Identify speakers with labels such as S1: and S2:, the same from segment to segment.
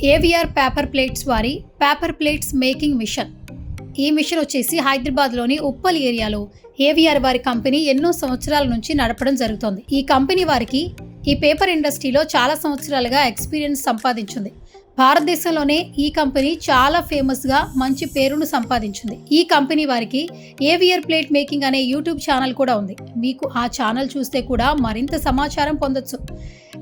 S1: AVR paper plates వారి paper plates making machine. ఈ machine వచ్చేసి హైదరాబాద్లోని ఉప్పల్ ఏరియాలో ఏవిఆర్ వారి కంపెనీ ఎన్నో సంవత్సరాల నుంచి నడపడం జరుగుతోంది. ఈ కంపెనీ వారికి ఈ పేపర్ ఇండస్ట్రీలో చాలా సంవత్సరాలుగా ఎక్స్పీరియన్స్ సంపాదించింది. భారతదేశంలోనే ఈ కంపెనీ చాలా ఫేమస్గా మంచి పేరును సంపాదించింది. ఈ కంపెనీ వారికి ఏవిఆర్ ప్లేట్ మేకింగ్ అనే యూట్యూబ్ ఛానల్ కూడా ఉంది. మీకు ఆ ఛానల్ చూస్తే కూడా మరింత సమాచారం పొందొచ్చు.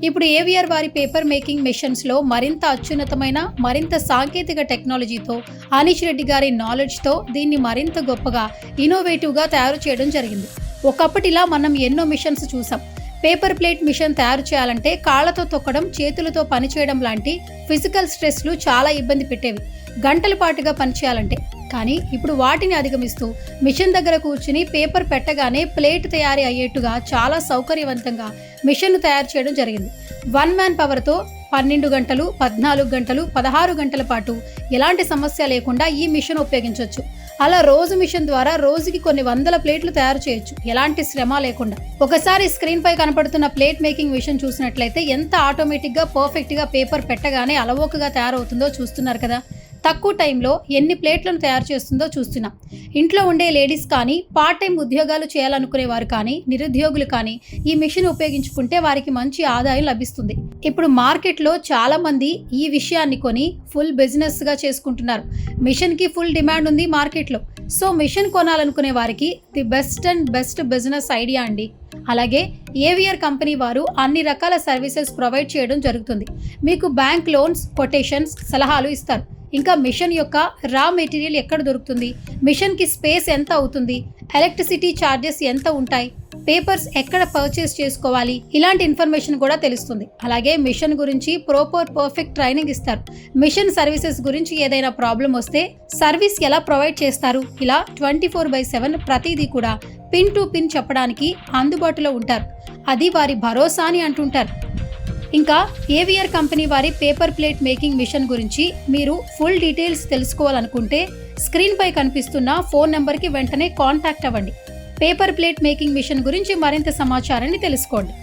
S1: ఇప్పుడు ఏవిఆర్ వారి పేపర్ మేకింగ్ మిషన్స్లో మరింత అత్యున్నతమైన మరింత సాంకేతిక టెక్నాలజీతో అనీష్ రెడ్డి గారి నాలెడ్జ్తో దీన్ని మరింత గొప్పగా ఇన్నోవేటివ్గా తయారు చేయడం జరిగింది. ఒకప్పటిలా మనం ఎన్నో మిషన్స్ చూసాం. పేపర్ ప్లేట్ మిషన్ తయారు చేయాలంటే కాళ్లతో తొక్కడం, చేతులతో పనిచేయడం లాంటి ఫిజికల్ స్ట్రెస్లు చాలా ఇబ్బంది పెట్టేవి, గంటల పాటుగా పనిచేయాలంటే. కానీ ఇప్పుడు వాటిని అధిగమిస్తూ మిషన్ దగ్గర కూర్చుని పేపర్ పెట్టగానే ప్లేట్ తయారీ అయ్యేట్టుగా చాలా సౌకర్యవంతంగా మిషన్ను తయారు చేయడం జరిగింది. 1 మ్యాన్ పవర్తో 12 గంటలు, 14 గంటలు, 16 గంటల పాటు ఎలాంటి సమస్య లేకుండా ఈ మిషన్ ఉపయోగించవచ్చు. అలా రోజు మిషన్ ద్వారా రోజుకి కొన్ని వందల ప్లేట్లు తయారు చేయొచ్చు, ఎలాంటి శ్రమ లేకుండా. ఒకసారి స్క్రీన్ పై కనపడుతున్న ప్లేట్ మేకింగ్ మిషన్ చూసినట్లయితే ఎంత ఆటోమేటిక్గా పర్ఫెక్ట్గా పేపర్ పెట్టగానే అలవోకగా తయారవుతుందో చూస్తున్నారు కదా. తక్కువ టైంలో ఎన్ని ప్లేట్లను తయారు చేస్తుందో చూస్తున్నాం. ఇంట్లో ఉండే లేడీస్ కానీ, పార్ట్ టైం ఉద్యోగాలు చేయాలనుకునే వారు కానీ, నిరుద్యోగులు కానీ ఈ మిషన్ ఉపయోగించుకుంటే వారికి మంచి ఆదాయం లభిస్తుంది. ఇప్పుడు మార్కెట్లో చాలా మంది ఈ విషయాన్ని కొని ఫుల్ బిజినెస్గా చేసుకుంటున్నారు. మిషన్కి ఫుల్ డిమాండ్ ఉంది మార్కెట్లో. సో మిషన్ కొనాలనుకునే వారికి ది బెస్ట్ బిజినెస్ ఐడియా అండి. అలాగే ఏవిఆర్ కంపెనీ వారు అన్ని రకాల సర్వీసెస్ ప్రొవైడ్ చేయడం జరుగుతుంది. మీకు బ్యాంక్ లోన్స్, కొటేషన్స్, సలహాలు ఇస్తారు. ఇంకా మిషన్ యొక్క రా మెటీరియల్ ఎక్కడ దొరుకుతుంది, మిషన్కి స్పేస్ ఎంత అవుతుంది, ఎలక్ట్రిసిటీ ఛార్జెస్ ఎంత ఉంటాయి, పేపర్స్ ఎక్కడ పర్చేస్ చేసుకోవాలి, ఇలాంటి ఇన్ఫర్మేషన్ కూడా తెలుస్తుంది. అలాగే మిషన్ గురించి పర్ఫెక్ట్ ట్రైనింగ్ ఇస్తారు. మిషన్ సర్వీసెస్ గురించి ఏదైనా ప్రాబ్లం వస్తే సర్వీస్ ఎలా ప్రొవైడ్ చేస్తారు, ఇలా 24/7 ప్రతిదీ కూడా పిన్ టు పిన్ చెప్పడానికి అందుబాటులో ఉంటారు. అది వారి భరోసా అని అంటుంటారు. ఇంకా ఏవిఆర్ కంపెనీ వారి పేపర్ ప్లేట్ మేకింగ్ మిషన్ గురించి మీరు ఫుల్ డీటెయిల్స్ తెలుసుకోవాలనుకుంటే స్క్రీన్ పై కనిపిస్తున్న ఫోన్ నెంబర్కి వెంటనే కాంటాక్ట్ అవ్వండి. పేపర్ ప్లేట్ మేకింగ్ మిషన్ గురించి మరింత సమాచారాన్ని తెలుసుకోండి.